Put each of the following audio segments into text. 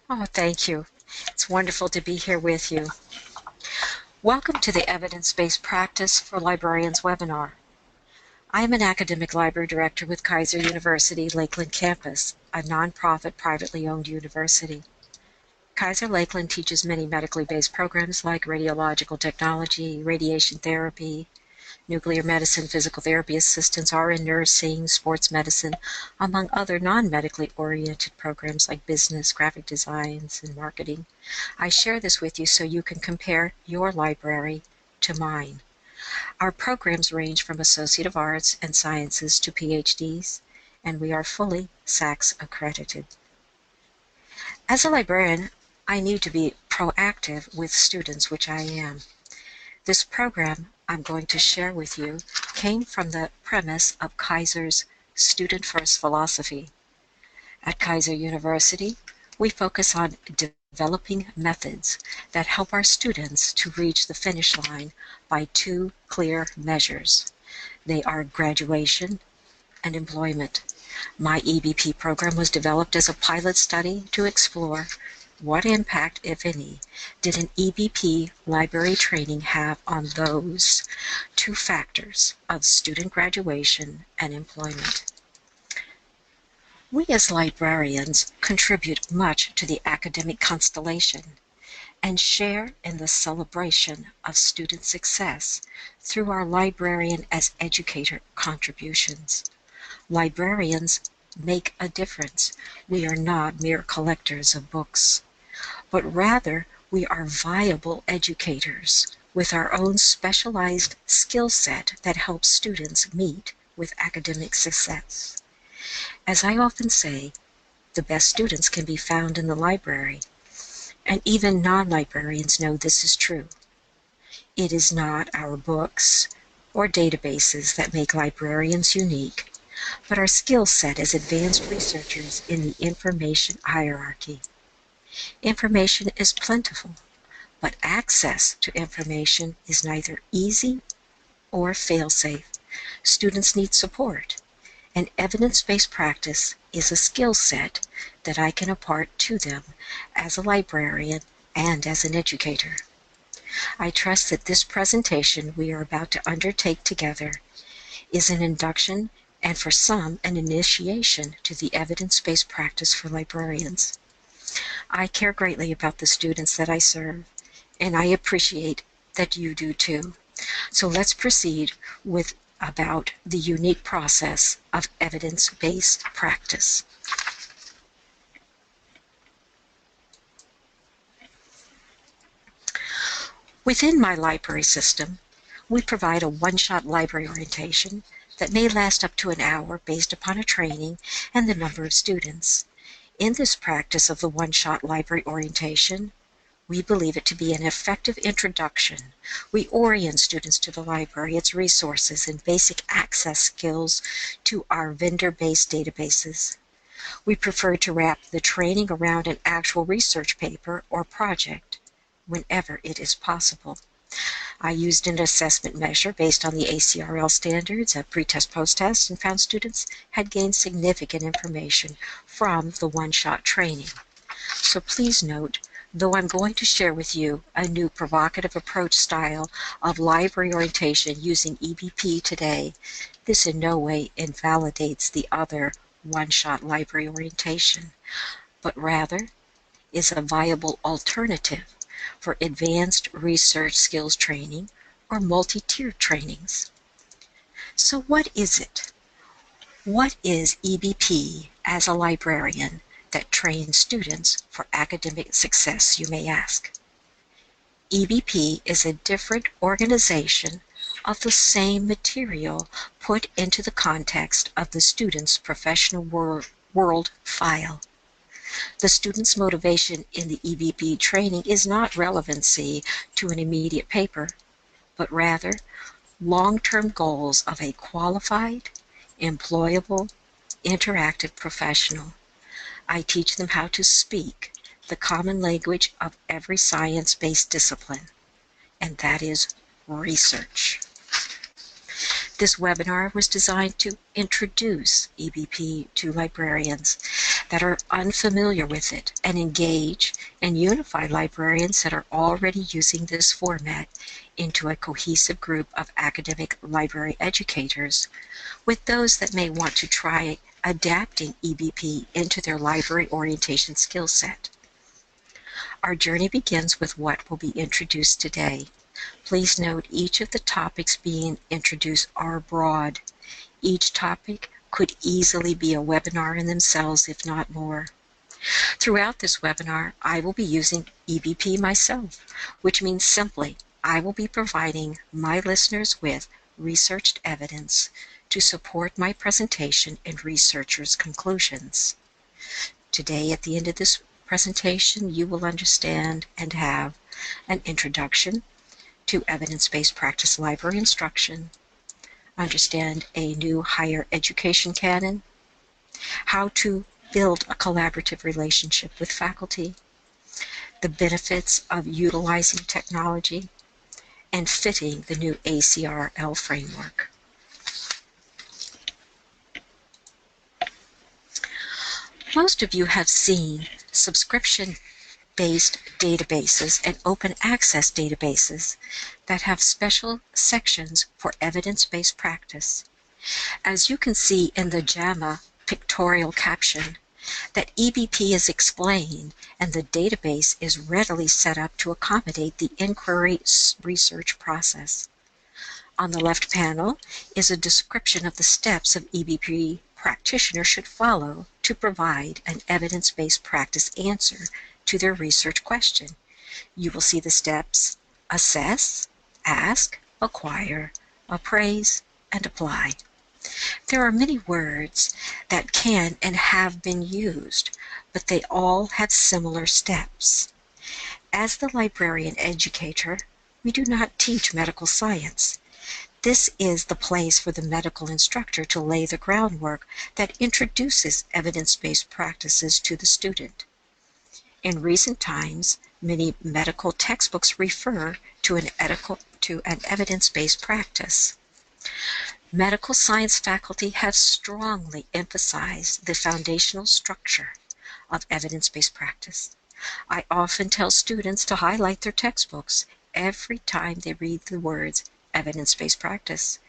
Oh, thank you. It's wonderful to be here with you. Welcome to the Evidence-Based Practice for Librarians webinar. I am an academic library director with Kaiser University Lakeland campus, a nonprofit privately owned university. Kaiser Lakeland teaches many medically based programs like radiological technology, radiation therapy, nuclear medicine, physical therapy assistance, RN nursing, sports medicine, among other non-medically oriented programs like business, graphic designs, and marketing. I share this with you so you can compare your library to mine. Our programs range from Associate of Arts and Sciences to PhDs, and we are fully SACS accredited. As a librarian, I need to be proactive with students, which I am. This program I'm going to share with you came from the premise of Kaiser's Student First philosophy. At Kaiser University, we focus on developing methods that help our students to reach the finish line by two clear measures. They are graduation and employment. My EBP program was developed as a pilot study to explore what impact, if any, did an EBP library training have on those two factors of student graduation and employment. We as librarians contribute much to the academic constellation and share in the celebration of student success through our librarian as educator contributions. Librarians make a difference. We are not mere collectors of books, but rather we are viable educators with our own specialized skill set that helps students meet with academic success. As I often say, the best students can be found in the library, and even non-librarians know this is true. It is not our books or databases that make librarians unique, but our skill set as advanced researchers in the information hierarchy. Information is plentiful, but access to information is neither easy or fail-safe. Students need support, and evidence-based practice is a skill set that I can impart to them as a librarian and as an educator. I trust that this presentation we are about to undertake together is an induction and for some an initiation to the evidence-based practice for librarians. I care greatly about the students that I serve, and I appreciate that you do too. So let's proceed with about the unique process of evidence-based practice. Within my library system, we provide a one-shot library orientation that may last up to an hour based upon a training and the number of students. In this practice of the one-shot library orientation, we believe it to be an effective introduction. We orient students to the library, its resources, and basic access skills to our vendor-based databases. We prefer to wrap the training around an actual research paper or project whenever it is possible. I used an assessment measure based on the ACRL standards of pre-test, post-test, and found students had gained significant information from the one-shot training. So please note, though I'm going to share with you a new provocative approach style of library orientation using EBP today, this in no way invalidates the other one-shot library orientation, but rather is a viable alternative for advanced research skills training or multi-tiered trainings. So what is it? What is EBP as a librarian that trains students for academic success, you may ask? EBP is a different organization of the same material put into the context of the student's professional world file. The student's motivation in the EBP training is not relevancy to an immediate paper, but rather long-term goals of a qualified, employable, interactive professional. I teach them how to speak the common language of every science-based discipline, and that is research. This webinar was designed to introduce EBP to librarians that are unfamiliar with it and engage and unify librarians that are already using this format into a cohesive group of academic library educators with those that may want to try adapting EBP into their library orientation skill set. Our journey begins with what will be introduced today. Please note each of the topics being introduced are broad. Each topic could easily be a webinar in themselves, if not more. Throughout this webinar, I will be using EBP myself, which means simply I will be providing my listeners with researched evidence to support my presentation and researchers' conclusions. Today, at the end of this presentation, you will understand and have an introduction to evidence-based practice library instruction, understand a new higher education canon, how to build a collaborative relationship with faculty, the benefits of utilizing technology, and fitting the new ACRL framework. Most of you have seen subscription-based databases and open access databases that have special sections for evidence-based practice. As you can see in the JAMA pictorial caption, that EBP is explained and the database is readily set up to accommodate the inquiry research process. On the left panel is a description of the steps an EBP practitioner should follow to provide an evidence-based practice answer to their research question. You will see the steps: assess, ask, acquire, appraise, and apply. There are many words that can and have been used, but they all have similar steps. As the librarian educator, we do not teach medical science. This is the place for the medical instructor to lay the groundwork that introduces evidence-based practices to the student. In recent times, many medical textbooks refer to an evidence-based practice. Medical science faculty have strongly emphasized the foundational structure of evidence-based practice. I often tell students to highlight their textbooks every time they read the words evidence-based practice,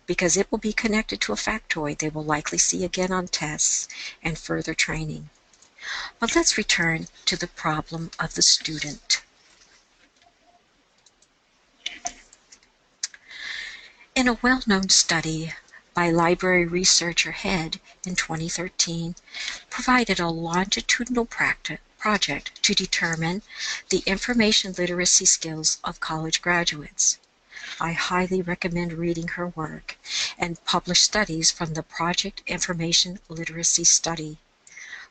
because it will be connected to a factoid they will likely see again on tests and further training. But let's return to the problem of the student. In a well-known study by library researcher Head in 2013, provided a longitudinal project to determine the information literacy skills of college graduates. I highly recommend reading her work and published studies from the Project Information Literacy Study.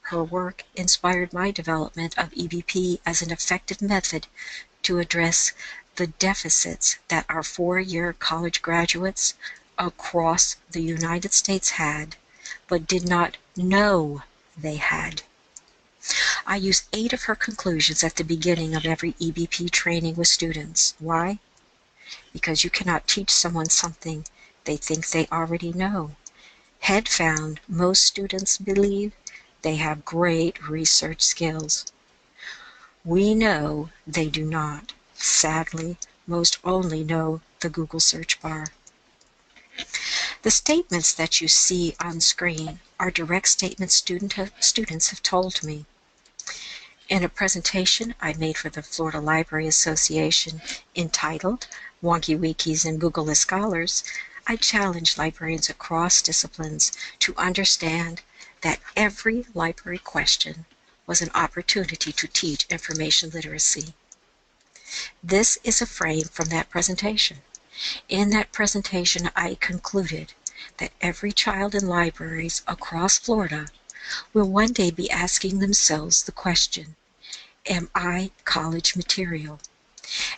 Her work inspired my development of EBP as an effective method to address the deficits that our four-year college graduates across the United States had, but did not know they had. I use 8 of her conclusions at the beginning of every EBP training with students. Why? Because you cannot teach someone something they think they already know. Head found most students believe they have great research skills. We know they do not. Sadly, most only know the Google search bar. The statements that you see on screen are direct statements students have told me. In a presentation I made for the Florida Library Association entitled Wonky Wikis and Google as Scholars, I challenged librarians across disciplines to understand that every library question was an opportunity to teach information literacy. This is a frame from that presentation. In that presentation, I concluded that every child in libraries across Florida will one day be asking themselves the question, am I college material?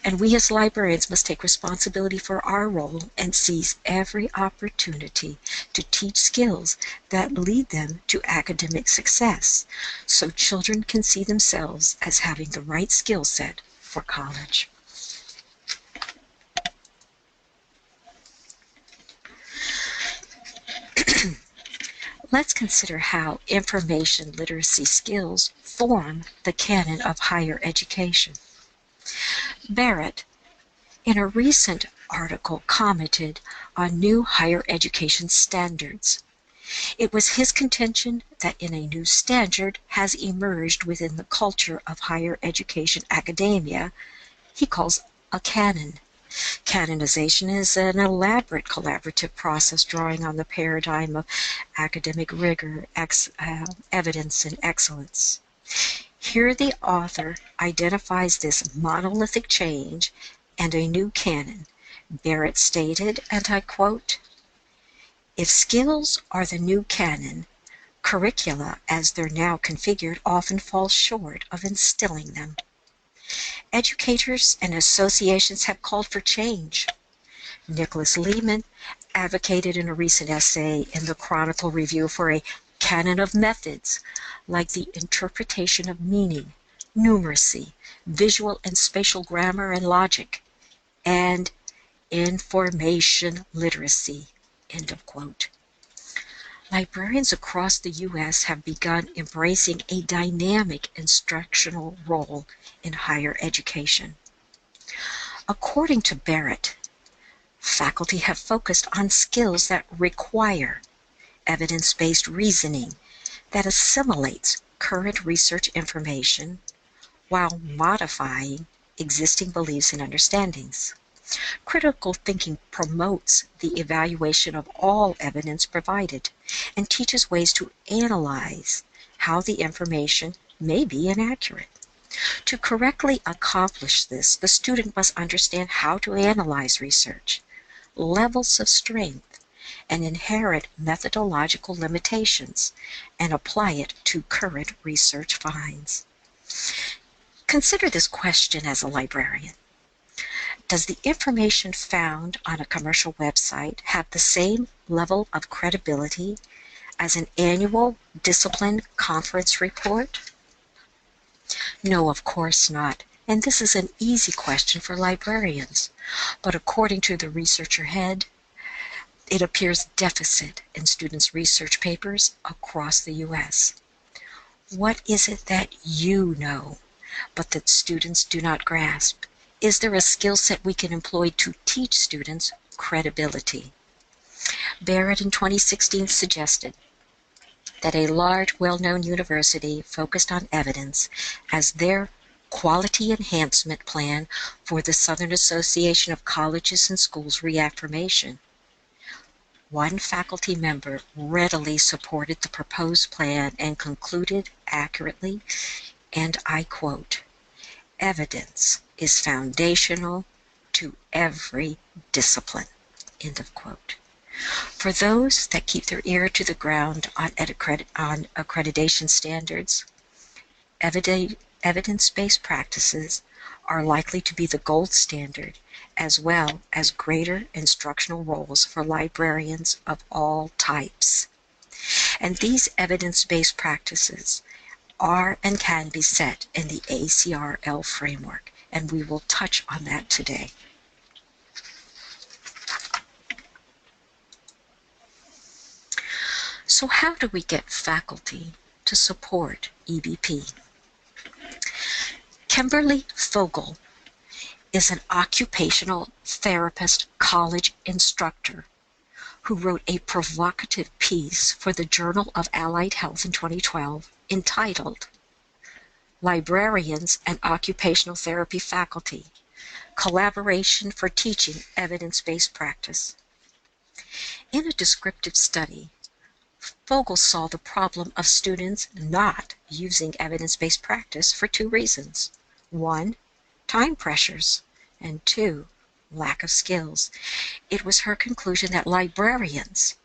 And we as librarians must take responsibility for our role and seize every opportunity to teach skills that lead them to academic success, so children can see themselves as having the right skill set for college. Let's consider how information literacy skills form the canon of higher education. Barrett, in a recent article, commented on new higher education standards. It was his contention that in a new standard has emerged within the culture of higher education academia he calls a canon. Canonization is an elaborate collaborative process drawing on the paradigm of academic rigor, evidence, and excellence. Here the author identifies this monolithic change and a new canon. Barrett stated, and I quote, "If skills are the new canon, curricula as they're now configured often fall short of instilling them. Educators and associations have called for change. Nicholas Lehman advocated in a recent essay in the Chronicle Review for a canon of methods like the interpretation of meaning, numeracy, visual and spatial grammar and logic, and information literacy." End of quote. Librarians across the U.S. have begun embracing a dynamic instructional role in higher education. According to Barrett, faculty have focused on skills that require evidence-based reasoning that assimilates current research information while modifying existing beliefs and understandings. Critical thinking promotes the evaluation of all evidence provided and teaches ways to analyze how the information may be inaccurate. To correctly accomplish this, the student must understand how to analyze research, levels of strength, and inherent methodological limitations, and apply it to current research finds. Consider this question as a librarian. Does the information found on a commercial website have the same level of credibility as an annual discipline conference report? No, of course not. And this is an easy question for librarians. But according to the researcher head, it appears deficit in students' research papers across the U.S. What is it that you know, but that students do not grasp? Is there a skill set we can employ to teach students credibility? Barrett in 2016 suggested that a large, well-known university focused on evidence as their quality enhancement plan for the Southern Association of Colleges and Schools reaffirmation. One faculty member readily supported the proposed plan and concluded accurately, and I quote, "Evidence is foundational to every discipline." End of quote. For those that keep their ear to the ground on accreditation standards, evidence-based practices are likely to be the gold standard, as well as greater instructional roles for librarians of all types. And these evidence-based practices are and can be set in the ACRL framework, and we will touch on that today. So how do we get faculty to support EBP? Kimberly Fogel is an occupational therapist college instructor who wrote a provocative piece for the Journal of Allied Health in 2012 entitled "Librarians and Occupational Therapy Faculty, Collaboration for Teaching Evidence-Based Practice." In a descriptive study, Fogel saw the problem of students not using evidence-based practice for two reasons. One, time pressures, and two, lack of skills. It was her conclusion that librarians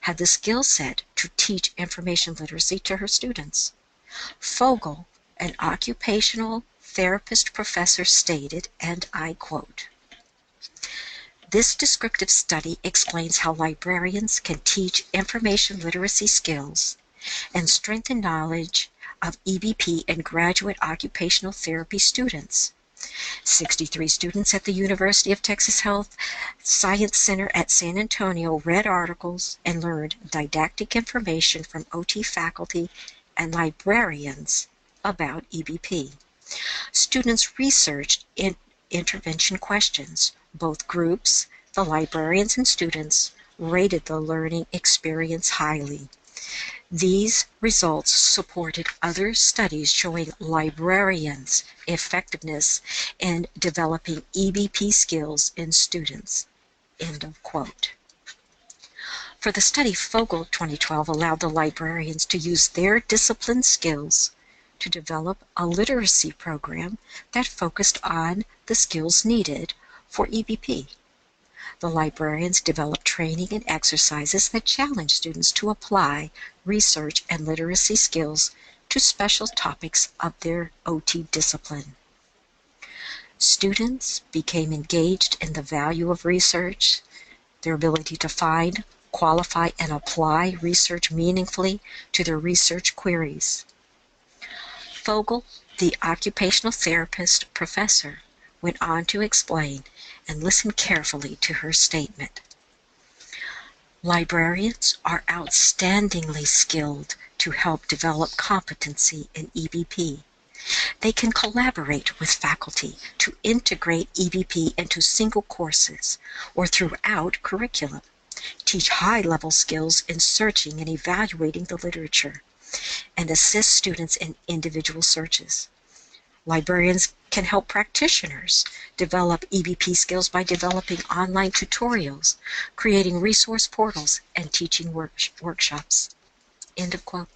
had the skill set to teach information literacy to her students. Fogel, an occupational therapist professor, stated, and I quote, "This descriptive study explains how librarians can teach information literacy skills and strengthen knowledge of EBP and graduate occupational therapy students. 63 students at the University of Texas Health Science Center at San Antonio read articles and learned didactic information from OT faculty and librarians about EBP. Students researched intervention questions. Both groups, the librarians and students, rated the learning experience highly. These results supported other studies showing librarians' effectiveness in developing EBP skills in students. End of quote. For the study, Fogel 2012 allowed the librarians to use their discipline skills to develop a literacy program that focused on the skills needed for EBP. The librarians developed training and exercises that challenge students to apply research and literacy skills to special topics of their OT discipline. Students became engaged in the value of research, their ability to find, qualify, and apply research meaningfully to their research queries. Fogel, the occupational therapist professor, went on to explain, and listen carefully to her statement. Librarians are outstandingly skilled to help develop competency in EBP. They can collaborate with faculty to integrate EBP into single courses or throughout curriculum, teach high-level skills in searching and evaluating the literature, and assist students in individual searches. Librarians can help practitioners develop EBP skills by developing online tutorials, creating resource portals, and teaching workshops. End of quote.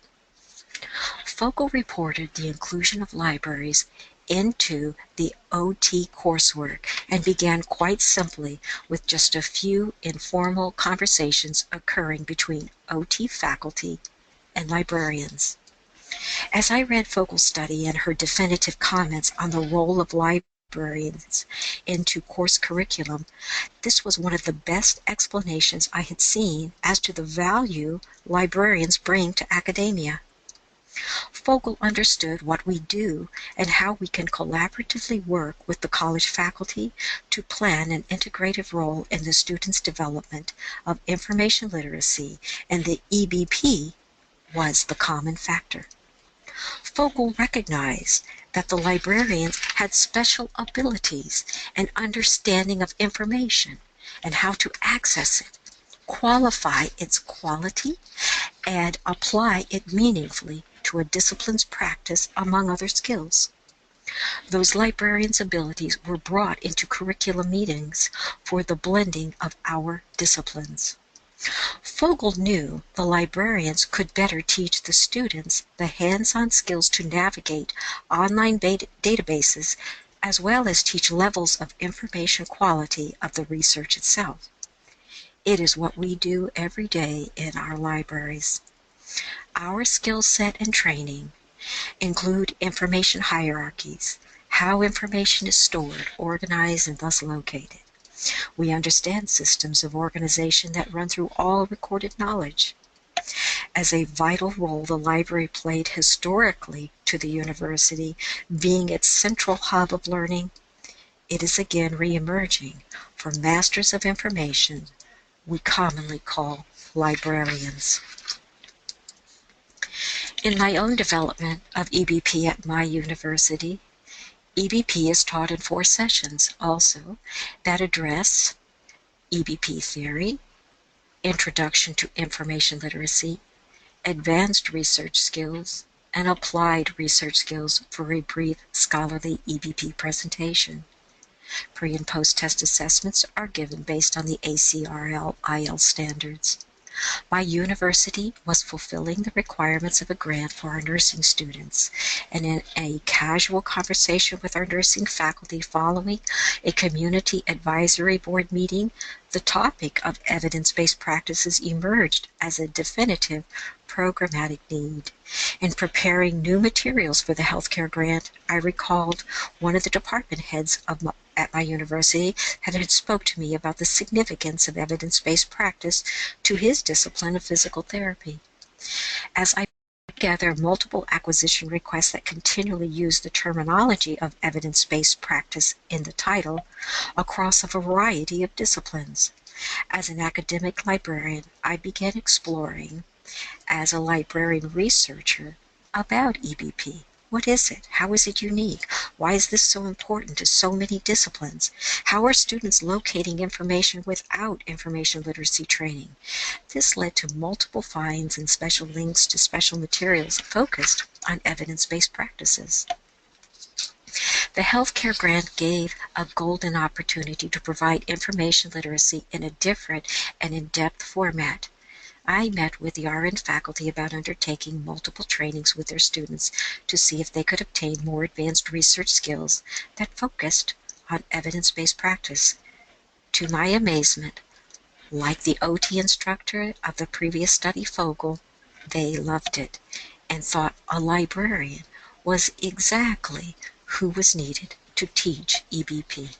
Fogel reported the inclusion of libraries into the OT coursework and began quite simply with just a few informal conversations occurring between OT faculty and librarians. As I read Fogel's study and her definitive comments on the role of librarians into course curriculum, this was one of the best explanations I had seen as to the value librarians bring to academia. Fogel understood what we do and how we can collaboratively work with the college faculty to plan an integrative role in the students' development of information literacy, and the EBP was the common factor. Fogel recognized that the librarians had special abilities and understanding of information and how to access it, qualify its quality, and apply it meaningfully to a discipline's practice, among other skills. Those librarians' abilities were brought into curriculum meetings for the blending of our disciplines. Fogel knew the librarians could better teach the students the hands-on skills to navigate online databases, as well as teach levels of information quality of the research itself. It is what we do every day in our libraries. Our skill set and training include information hierarchies, how information is stored, organized, and thus located. We understand systems of organization that run through all recorded knowledge. As a vital role the library played historically to the university, being its central hub of learning, it is again re-emerging for masters of information we commonly call librarians. In my own development of EBP at my university, EBP is taught in 4 sessions also that address EBP theory, introduction to information literacy, advanced research skills, and applied research skills for a brief scholarly EBP presentation. Pre- and post-test assessments are given based on the ACRL-IL standards. My university was fulfilling the requirements of a grant for our nursing students, and in a casual conversation with our nursing faculty following a community advisory board meeting, the topic of evidence-based practices emerged as a definitive programmatic need. In preparing new materials for the healthcare grant, I recalled one of the department heads at my university had spoke to me about the significance of evidence-based practice to his discipline of physical therapy. As I gather multiple acquisition requests that continually use the terminology of evidence-based practice in the title across a variety of disciplines. As an academic librarian, I began exploring, as a librarian researcher, about EBP. What is it? How is it unique? Why is this so important to so many disciplines? How are students locating information without information literacy training? This led to multiple finds and special links to special materials focused on evidence-based practices. The healthcare grant gave a golden opportunity to provide information literacy in a different and in-depth format. I met with the RN faculty about undertaking multiple trainings with their students to see if they could obtain more advanced research skills that focused on evidence-based practice. To my amazement, like the OT instructor of the previous study, Fogel, they loved it and thought a librarian was exactly who was needed to teach EBP.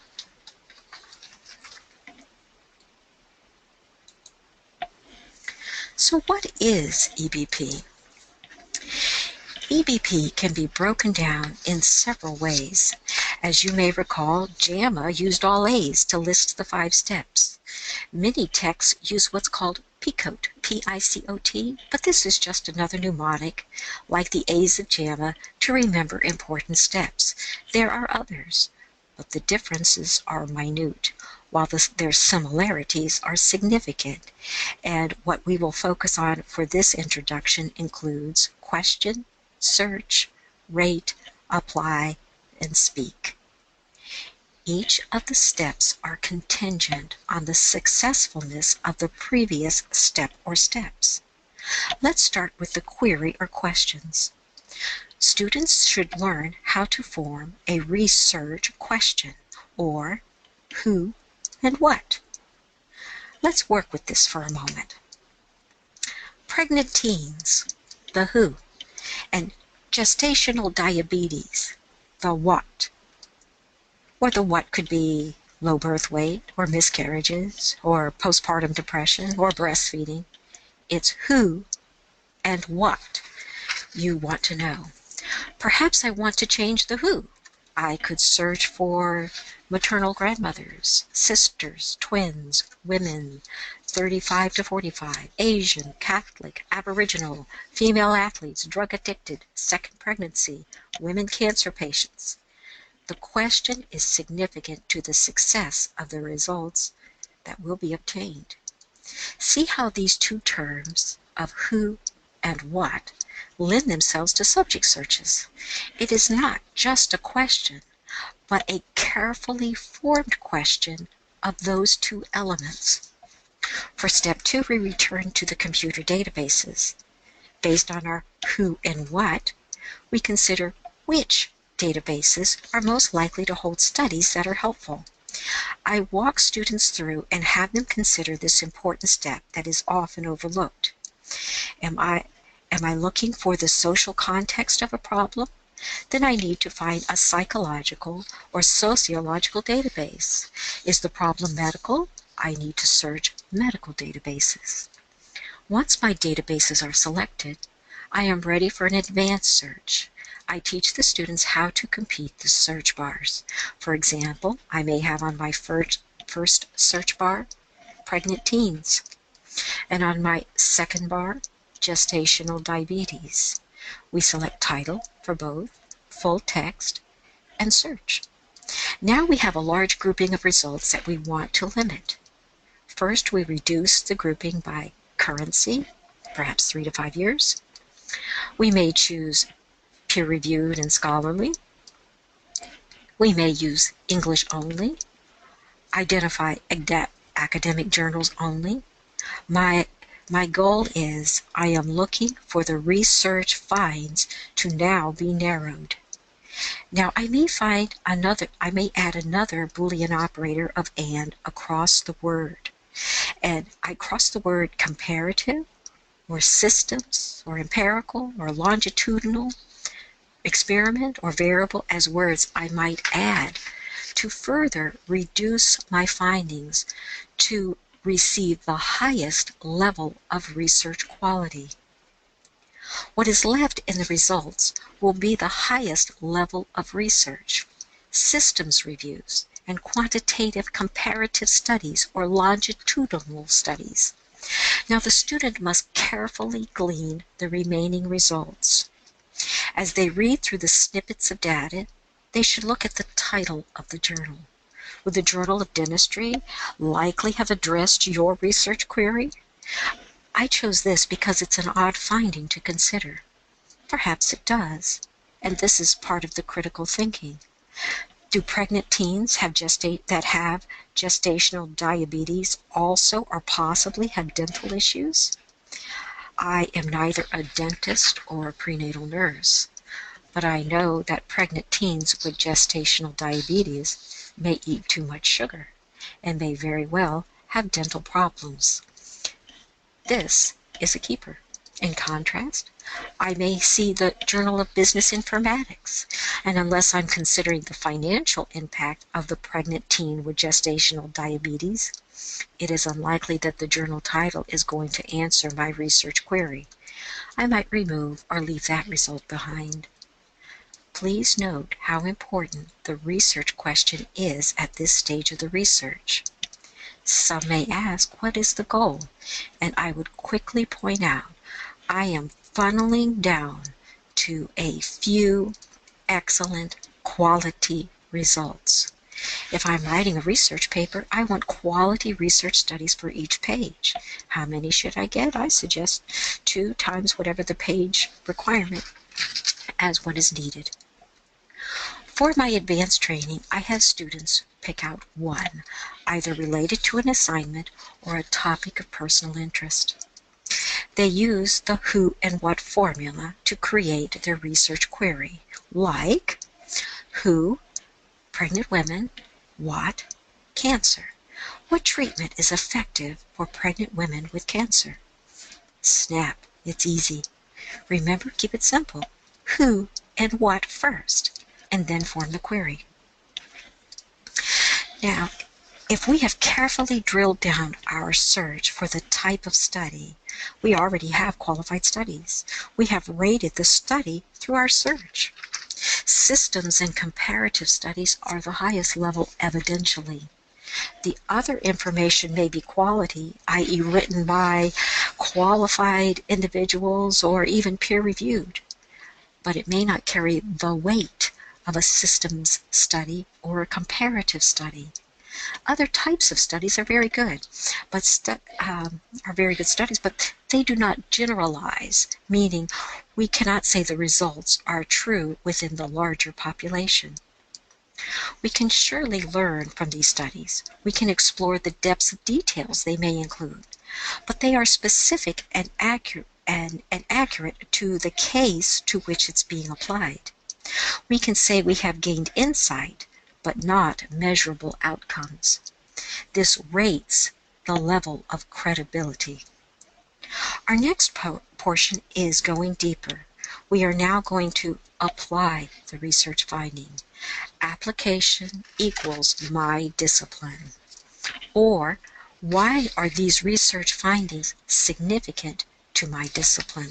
So what is EBP? EBP can be broken down in several ways. As you may recall, JAMA used all A's to list the 5 steps. Many texts use what's called PICOT, P-I-C-O-T, but this is just another mnemonic, like the A's of JAMA, to remember important steps. There are others, but the differences are minute, while their similarities are significant. And what we will focus on for this introduction includes question, search, rate, apply, and speak. Each of the steps are contingent on the successfulness of the previous step or steps. Let's start with the query or questions. Students should learn how to form a research question, or who and what. Let's work with this for a moment. Pregnant teens, the who, and gestational diabetes, the what. Or the what could be low birth weight, or miscarriages, or postpartum depression, or breastfeeding. It's who and what you want to know. Perhaps I want to change the who. I could search for maternal grandmothers, sisters, twins, women, 35 to 45, Asian, Catholic, Aboriginal, female athletes, drug addicted, second pregnancy, women cancer patients. The question is significant to the success of the results that will be obtained. See how these two terms of who and what lend themselves to subject searches. It is not just a question, but a carefully formed question of those two elements. For step 2, we return to the computer databases. Based on our who and what, we consider which databases are most likely to hold studies that are helpful. I walk students through and have them consider this important step that is often overlooked. Am I looking for the social context of a problem? Then I need to find a psychological or sociological database. Is the problem medical? I need to search medical databases. Once my databases are selected, I am ready for an advanced search. I teach the students how to compete the search bars. For example, I may have on my first search bar, pregnant teens, and on my second bar, gestational diabetes. We select title for both, full text, and search. Now we have a large grouping of results that we want to limit. First, we reduce the grouping by currency, perhaps 3 to 5 years. We may choose peer-reviewed and scholarly. We may use English only, identify academic journals only. My goal is I am looking for the research finds to now be narrowed. Now I may add another Boolean operator of and across the word. And I cross the word comparative, or systems, or empirical, or longitudinal, experiment, or variable as words I might add to further reduce my findings to receive the highest level of research quality. What is left in the results will be the highest level of research, systems reviews, and quantitative comparative studies or longitudinal studies. Now, the student must carefully glean the remaining results. As they read through the snippets of data, they should look at the title of the journal. Would the Journal of Dentistry likely have addressed your research query? I chose this because it's an odd finding to consider. Perhaps it does, and this is part of the critical thinking. Do pregnant teens that have gestational diabetes also or possibly have dental issues? I am neither a dentist or a prenatal nurse, but I know that pregnant teens with gestational diabetes may eat too much sugar and may very well have dental problems. This is a keeper. In contrast, I may see the Journal of Business Informatics, and unless I'm considering the financial impact of the pregnant teen with gestational diabetes, it is unlikely that the journal title is going to answer my research query. I might remove or leave that result behind. Please note how important the research question is at this stage of the research. Some may ask, what is the goal? And I would quickly point out, I am funneling down to a few excellent quality results. If I'm writing a research paper, I want quality research studies for each page. How many should I get? I suggest 2 times whatever the page requirement as what is needed. For my advanced training, I have students pick out one, either related to an assignment or a topic of personal interest. They use the who and what formula to create their research query, like who, pregnant women, what, cancer. What treatment is effective for pregnant women with cancer? Snap, it's easy. Remember, keep it simple. Who and what first, and then form the query. Now, if we have carefully drilled down our search for the type of study, we already have qualified studies. We have rated the study through our search. Systems and comparative studies are the highest level evidentially. The other information may be quality, i.e. written by qualified individuals or even peer-reviewed, but it may not carry the weight of a systems study or a comparative study. Other types of studies are very good, but studies, but they do not generalize, meaning we cannot say the results are true within the larger population. We can surely learn from these studies. We can explore the depths of details they may include, but they are specific and accurate to the case to which it's being applied. We can say we have gained insight, but not measurable outcomes. This rates the level of credibility. Our next portion is going deeper. We are now going to apply the research finding. Application equals my discipline. Or, why are these research findings significant to my discipline?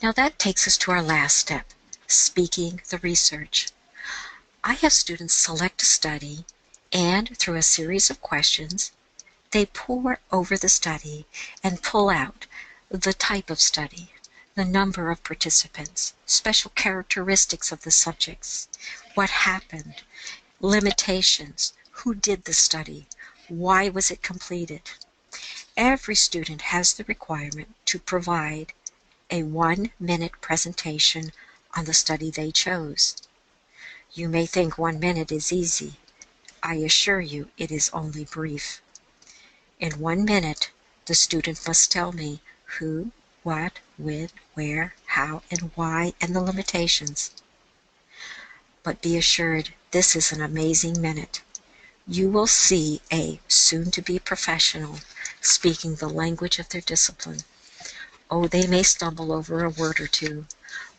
Now that takes us to our last step, speaking the research. I have students select a study, and through a series of questions, they pore over the study and pull out the type of study, the number of participants, special characteristics of the subjects, what happened, limitations, who did the study, why was it completed. Every student has the requirement to provide a 1-minute presentation on the study they chose. You may think 1 minute is easy. I assure you it is only brief. In 1 minute, the student must tell me who, what, when, where, how, and why, and the limitations. But be assured, this is an amazing minute. You will see a soon-to-be professional speaking the language of their discipline. Oh, they may stumble over a word or two,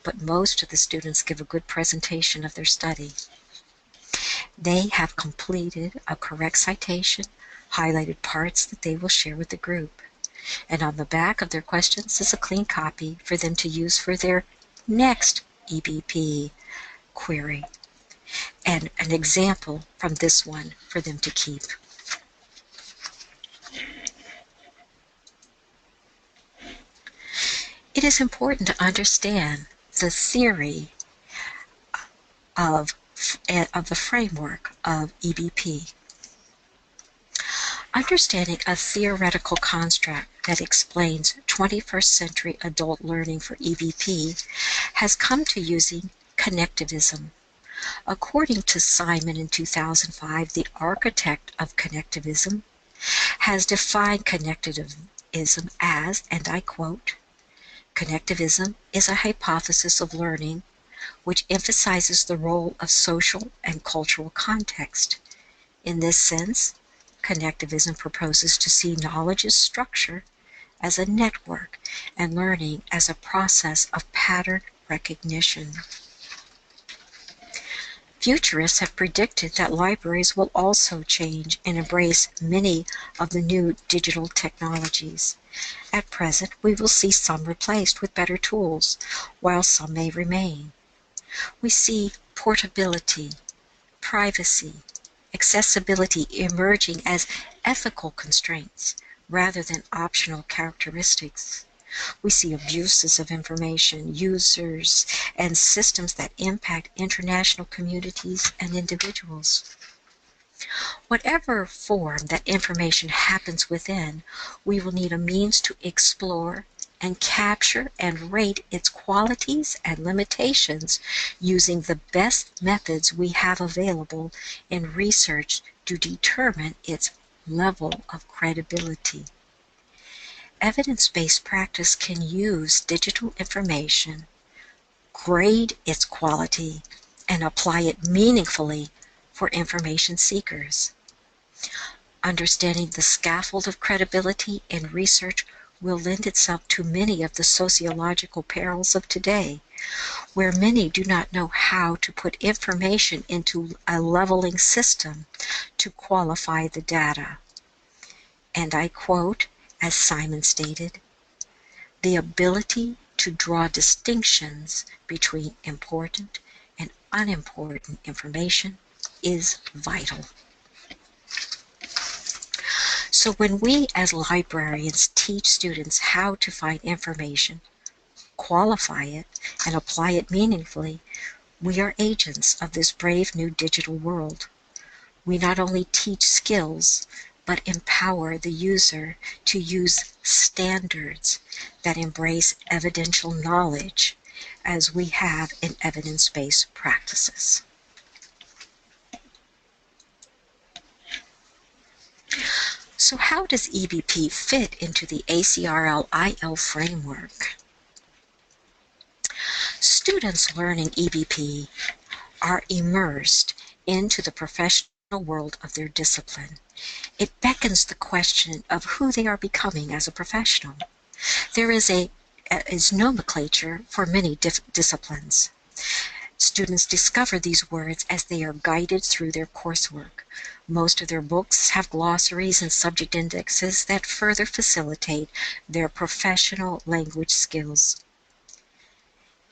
but most of the students give a good presentation of their study. They have completed a correct citation, highlighted parts that they will share with the group. And on the back of their questions is a clean copy for them to use for their next EBP query, and an example from this one for them to keep. It is important to understand the theory of the framework of EBP. Understanding a theoretical construct that explains 21st century adult learning for EBP has come to using connectivism. According to Simon in 2005, the architect of connectivism has defined connectivism as, and I quote, "Connectivism is a hypothesis of learning which emphasizes the role of social and cultural context. In this sense, connectivism proposes to see knowledge's structure as a network and learning as a process of pattern recognition." Futurists have predicted that libraries will also change and embrace many of the new digital technologies. At present, we will see some replaced with better tools, while some may remain. We see portability, privacy, accessibility emerging as ethical constraints rather than optional characteristics. We see abuses of information, users, and systems that impact international communities and individuals. Whatever form that information happens within, we will need a means to explore and capture and rate its qualities and limitations using the best methods we have available in research to determine its level of credibility. Evidence-based practice can use digital information, grade its quality, and apply it meaningfully for information seekers. Understanding the scaffold of credibility in research will lend itself to many of the sociological perils of today, where many do not know how to put information into a leveling system to qualify the data. And I quote, as Simon stated, "The ability to draw distinctions between important and unimportant information is vital." So when we as librarians teach students how to find information, qualify it, and apply it meaningfully, we are agents of this brave new digital world. We not only teach skills, but empower the user to use standards that embrace evidential knowledge, as we have in evidence-based practices. So how does EBP fit into the ACRL-IL framework? Students learning EBP are immersed into the professional world of their discipline. It beckons the question of who they are becoming as a professional. There is nomenclature for many disciplines. Students discover these words as they are guided through their coursework. Most of their books have glossaries and subject indexes that further facilitate their professional language skills.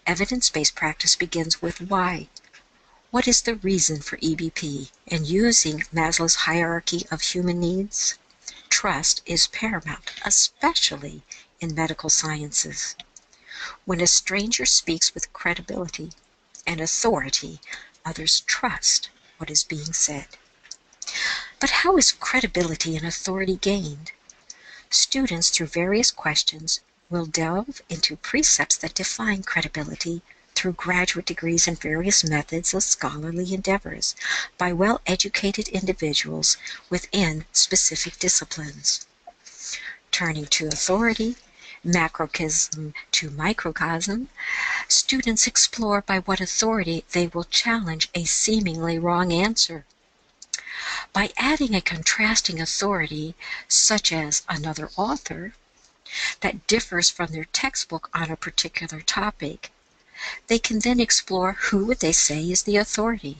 Evidence-based practice begins with why. What is the reason for EBP? And using Maslow's hierarchy of human needs, trust is paramount, especially in medical sciences. When a stranger speaks with credibility and authority, others trust what is being said. But how is credibility and authority gained? Students, through various questions, will delve into precepts that define credibility through graduate degrees and various methods of scholarly endeavors by well-educated individuals within specific disciplines. Turning to authority, macrocosm to microcosm, students explore by what authority they will challenge a seemingly wrong answer. By adding a contrasting authority, such as another author, that differs from their textbook on a particular topic, they can then explore who would they say is the authority.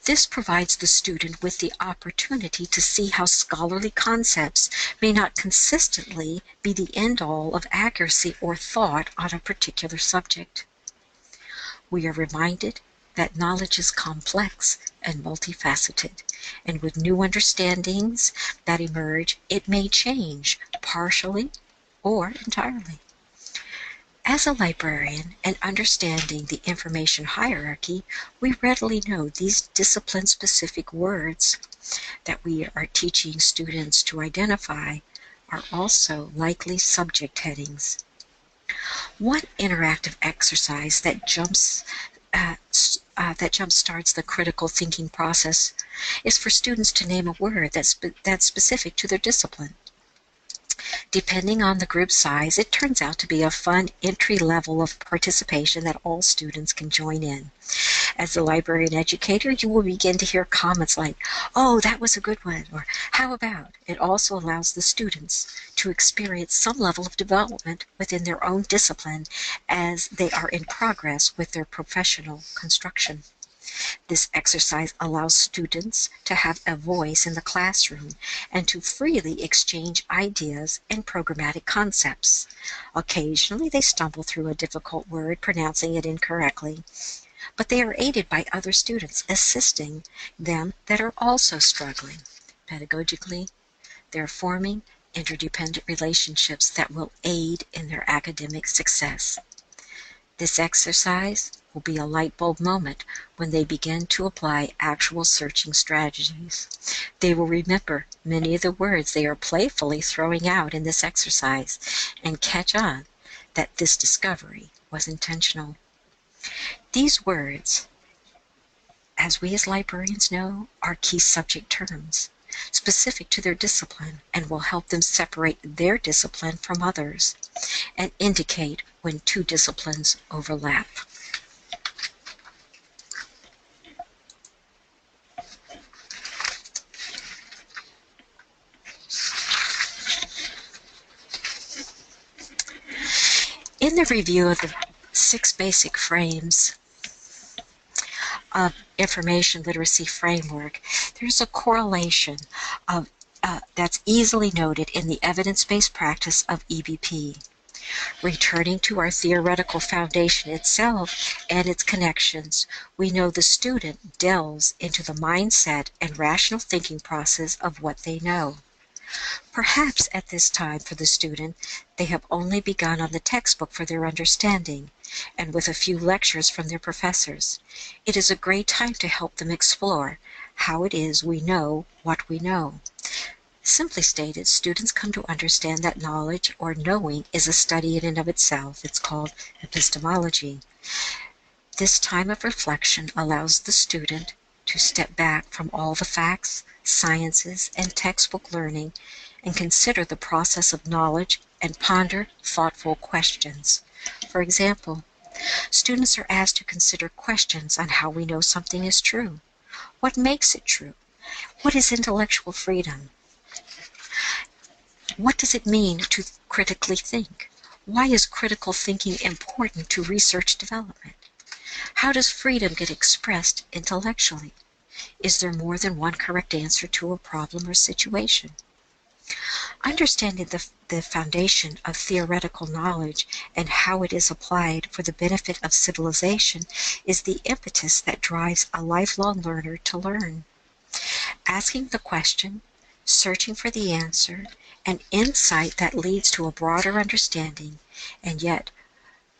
This provides the student with the opportunity to see how scholarly concepts may not consistently be the end-all of accuracy or thought on a particular subject. We are reminded that knowledge is complex and multifaceted, and with new understandings that emerge, it may change partially or entirely. As a librarian and understanding the information hierarchy, we readily know these discipline-specific words that we are teaching students to identify are also likely subject headings. One interactive exercise that jumpstarts the critical thinking process is for students to name a word that's specific to their discipline. Depending on the group size, it turns out to be a fun entry level of participation that all students can join in. As a librarian educator, you will begin to hear comments like, "Oh, that was a good one," or "How about?" It also allows the students to experience some level of development within their own discipline as they are in progress with their professional construction. This exercise allows students to have a voice in the classroom and to freely exchange ideas and programmatic concepts. Occasionally, they stumble through a difficult word, pronouncing it incorrectly, but they are aided by other students assisting them that are also struggling. Pedagogically, they're forming interdependent relationships that will aid in their academic success. This exercise will be a light bulb moment when they begin to apply actual searching strategies. They will remember many of the words they are playfully throwing out in this exercise and catch on that this discovery was intentional. These words, as we as librarians know, are key subject terms specific to their discipline and will help them separate their discipline from others and indicate when two disciplines overlap. In the review of the 6 basic frames of information literacy framework, there's a correlation that's easily noted in the evidence-based practice of EBP. Returning to our theoretical foundation itself and its connections, we know the student delves into the mindset and rational thinking process of what they know. Perhaps at this time for the student, they have only begun on the textbook for their understanding, and with a few lectures from their professors. It is a great time to help them explore how it is we know what we know. Simply stated, students come to understand that knowledge or knowing is a study in and of itself. It's called epistemology. This time of reflection allows the student to step back from all the facts, sciences, and textbook learning and consider the process of knowledge and ponder thoughtful questions. For example, students are asked to consider questions on how we know something is true. What makes it true? What is intellectual freedom? What does it mean to critically think? Why is critical thinking important to research development? How does freedom get expressed intellectually? Is there more than one correct answer to a problem or situation? Understanding the foundation of theoretical knowledge and how it is applied for the benefit of civilization is the impetus that drives a lifelong learner to learn. Asking the question, searching for the answer, and insight that leads to a broader understanding, and yet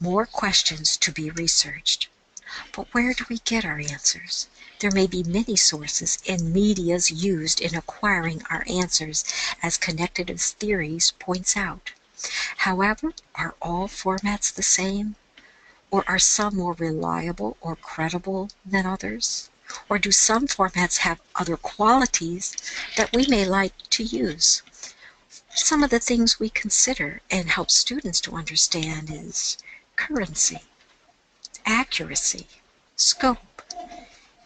more questions to be researched. But where do we get our answers? There may be many sources and medias used in acquiring our answers, as Connected Theories points out. However, are all formats the same? Or are some more reliable or credible than others? Or do some formats have other qualities that we may like to use? Some of the things we consider and help students to understand is currency, accuracy, scope,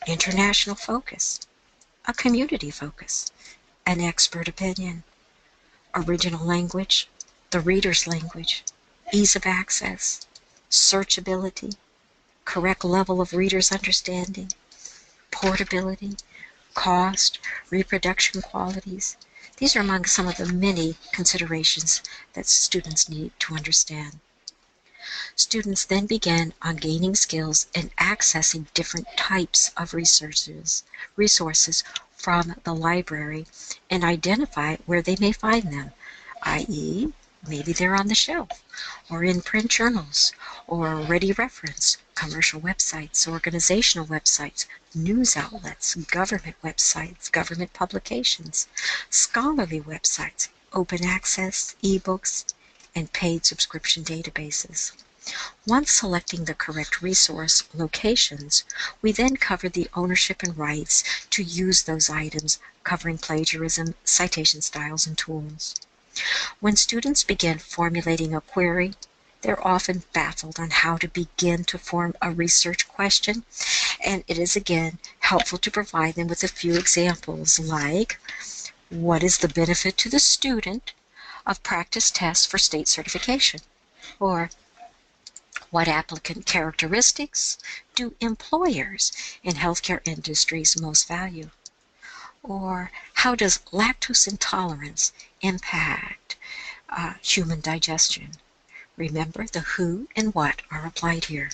international focus, a community focus, an expert opinion, original language, the reader's language, ease of access, searchability, correct level of reader's understanding, portability, cost, reproduction qualities. These are among some of the many considerations that students need to understand. Students then begin on gaining skills and accessing different types of resources from the library and identify where they may find them, i.e., maybe they're on the shelf, or in print journals, or ready reference, commercial websites, organizational websites, news outlets, government websites, government publications, scholarly websites, open access, ebooks, and paid subscription databases. Once selecting the correct resource locations, we then cover the ownership and rights to use those items, covering plagiarism, citation styles, and tools. When students begin formulating a query, they're often baffled on how to begin to form a research question, and it is again helpful to provide them with a few examples like, what is the benefit to the student of practice tests for state certification? Or, what applicant characteristics do employers in healthcare industries most value? Or, how does lactose intolerance impact human digestion? Remember, the who and what are applied here.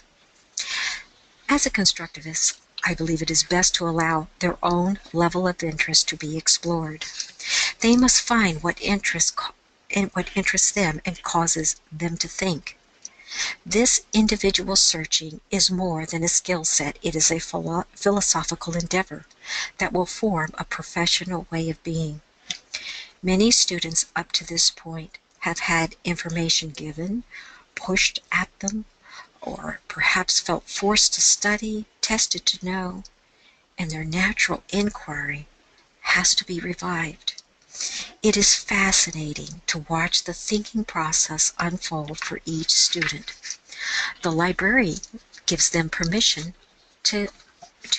As a constructivist, I believe it is best to allow their own level of interest to be explored. They must find what interests them and causes them to think. This individual searching is more than a skill set. It is a philosophical endeavor that will form a professional way of being. Many students up to this point have had information given, pushed at them, or perhaps felt forced to study, tested to know, and their natural inquiry has to be revived. It is fascinating to watch the thinking process unfold for each student. The library gives them permission to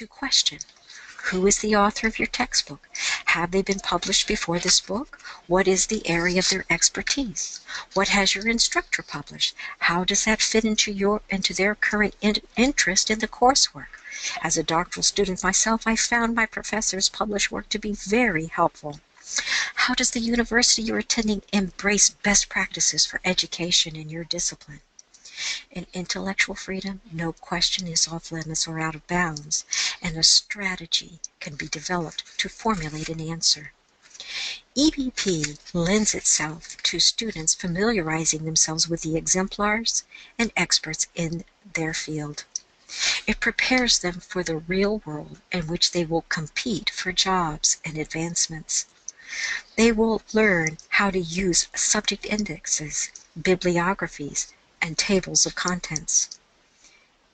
question. Who is the author of your textbook? Have they been published before this book? What is the area of their expertise? What has your instructor published? How does that fit into their current interest in the coursework? As a doctoral student myself, I found my professor's published work to be very helpful. How does the university you're attending embrace best practices for education in your discipline? In intellectual freedom, no question is off limits or out of bounds, and a strategy can be developed to formulate an answer. EBP lends itself to students familiarizing themselves with the exemplars and experts in their field. It prepares them for the real world in which they will compete for jobs and advancements. They will learn how to use subject indexes, bibliographies, and tables of contents.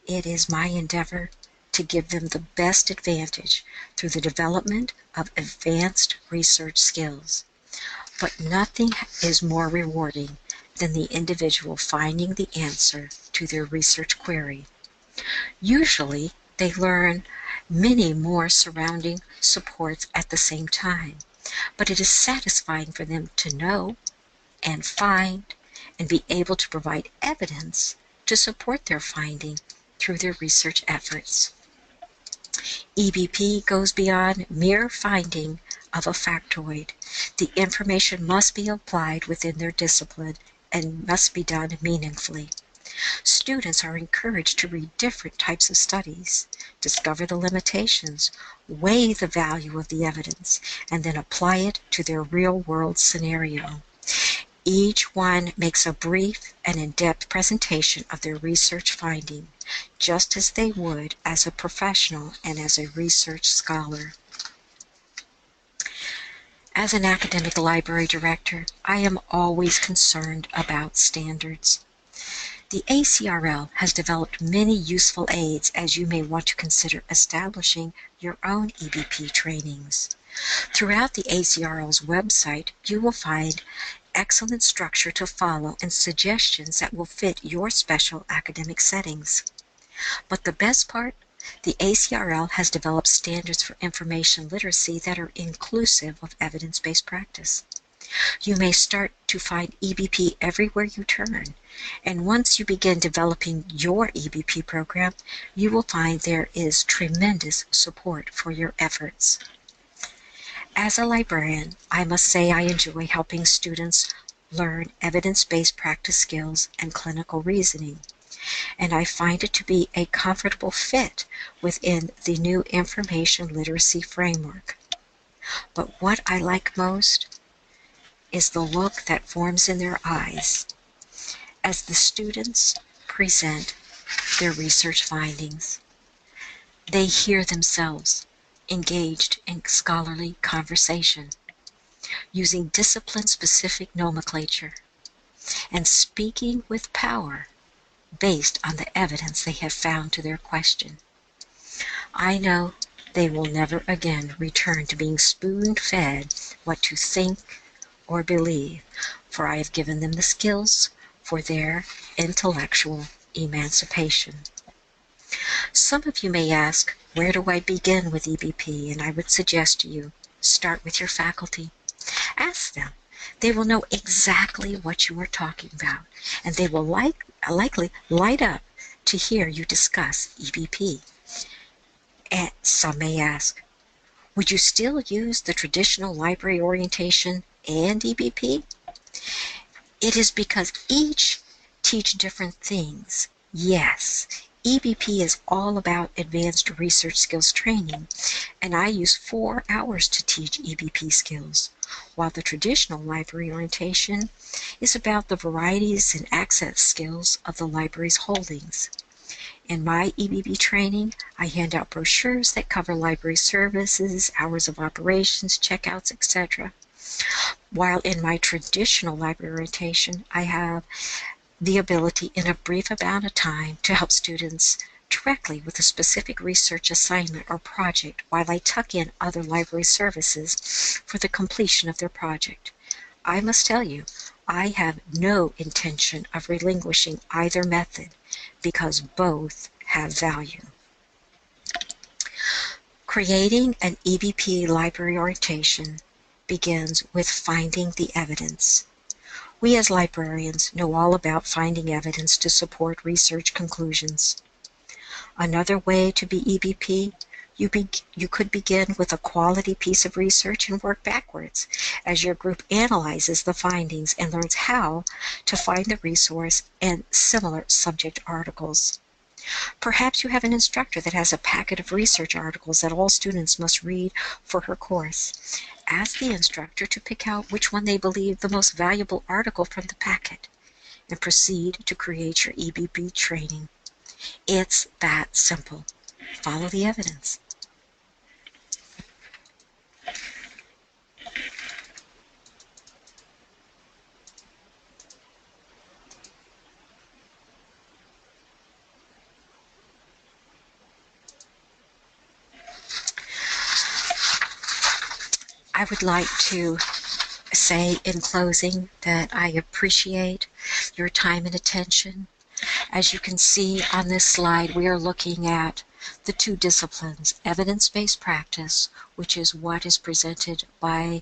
It is my endeavor to give them the best advantage through the development of advanced research skills. But nothing is more rewarding than the individual finding the answer to their research query. Usually, they learn many more surrounding supports at the same time, but it is satisfying for them to know and find and be able to provide evidence to support their finding through their research efforts. EBP goes beyond mere finding of a factoid. The information must be applied within their discipline and must be done meaningfully. Students are encouraged to read different types of studies, discover the limitations, weigh the value of the evidence, and then apply it to their real-world scenario. Each one makes a brief and in-depth presentation of their research finding, just as they would as a professional and as a research scholar. As an academic library director, I am always concerned about standards. The ACRL has developed many useful aids as you may want to consider establishing your own EBP trainings. Throughout the ACRL's website, you will find excellent structure to follow and suggestions that will fit your special academic settings. But the best part, the ACRL has developed standards for information literacy that are inclusive of evidence-based practice. You may start to find EBP everywhere you turn, and once you begin developing your EBP program, you will find there is tremendous support for your efforts. As a librarian, I must say I enjoy helping students learn evidence-based practice skills and clinical reasoning, and I find it to be a comfortable fit within the new information literacy framework. But what I like most is the look that forms in their eyes as the students present their research findings. They hear themselves engaged in scholarly conversation, using discipline-specific nomenclature, and speaking with power based on the evidence they have found to their question. I know they will never again return to being spoon-fed what to think or believe, for I have given them the skills for their intellectual emancipation. Some of you may ask, where do I begin with EBP? And I would suggest to you, start with your faculty. Ask them. They will know exactly what you are talking about, and they will likely light up to hear you discuss EBP. And some may ask, would you still use the traditional library orientation and EBP? It is because each teach different things. Yes, EBP is all about advanced research skills training, and I use 4 hours to teach EBP skills, while the traditional library orientation is about the varieties and access skills of the library's holdings. In my EBP training, I hand out brochures that cover library services, hours of operations, checkouts, etc. While in my traditional library orientation, I have the ability in a brief amount of time to help students directly with a specific research assignment or project while I tuck in other library services for the completion of their project. I must tell you, I have no intention of relinquishing either method because both have value. Creating an EBP library orientation begins with finding the evidence. We as librarians know all about finding evidence to support research conclusions. Another way to be EBP, you could begin with a quality piece of research and work backwards as your group analyzes the findings and learns how to find the resource and similar subject articles. Perhaps you have an instructor that has a packet of research articles that all students must read for her course. Ask the instructor to pick out which one they believe the most valuable article from the packet and proceed to create your EBP training. It's that simple. Follow the evidence. I would like to say in closing that I appreciate your time and attention. As you can see on this slide, we are looking at the 2 disciplines, evidence-based practice, which is what is presented by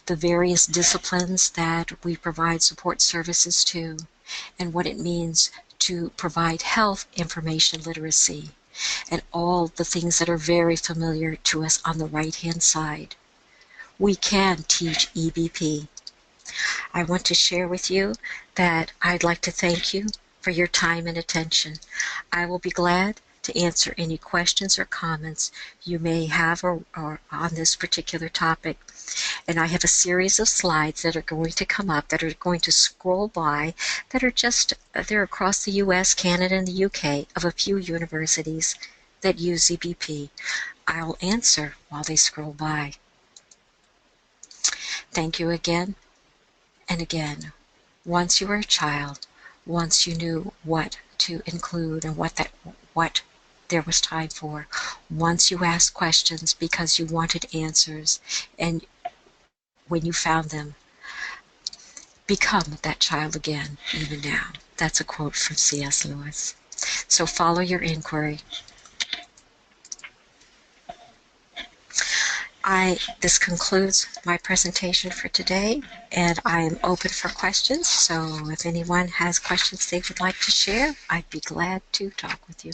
the various disciplines that we provide support services to, and what it means to provide health information literacy, and all the things that are very familiar to us on the right-hand side. We can teach EBP. I want to share with you that I'd like to thank you for your time and attention. I will be glad to answer any questions or comments you may have or on this particular topic. And I have a series of slides that are going to come up that are going to scroll by that are they're across the US, Canada, and the UK of a few universities that use EBP. I'll answer while they scroll by. Thank you again and again. Once you were a child, once you knew what to include and what there was time for, once you asked questions because you wanted answers, and when you found them, become that child again, even now. That's a quote from C.S. Lewis. So follow your inquiry. This concludes my presentation for today, and I am open for questions. So if anyone has questions they would like to share, I'd be glad to talk with you.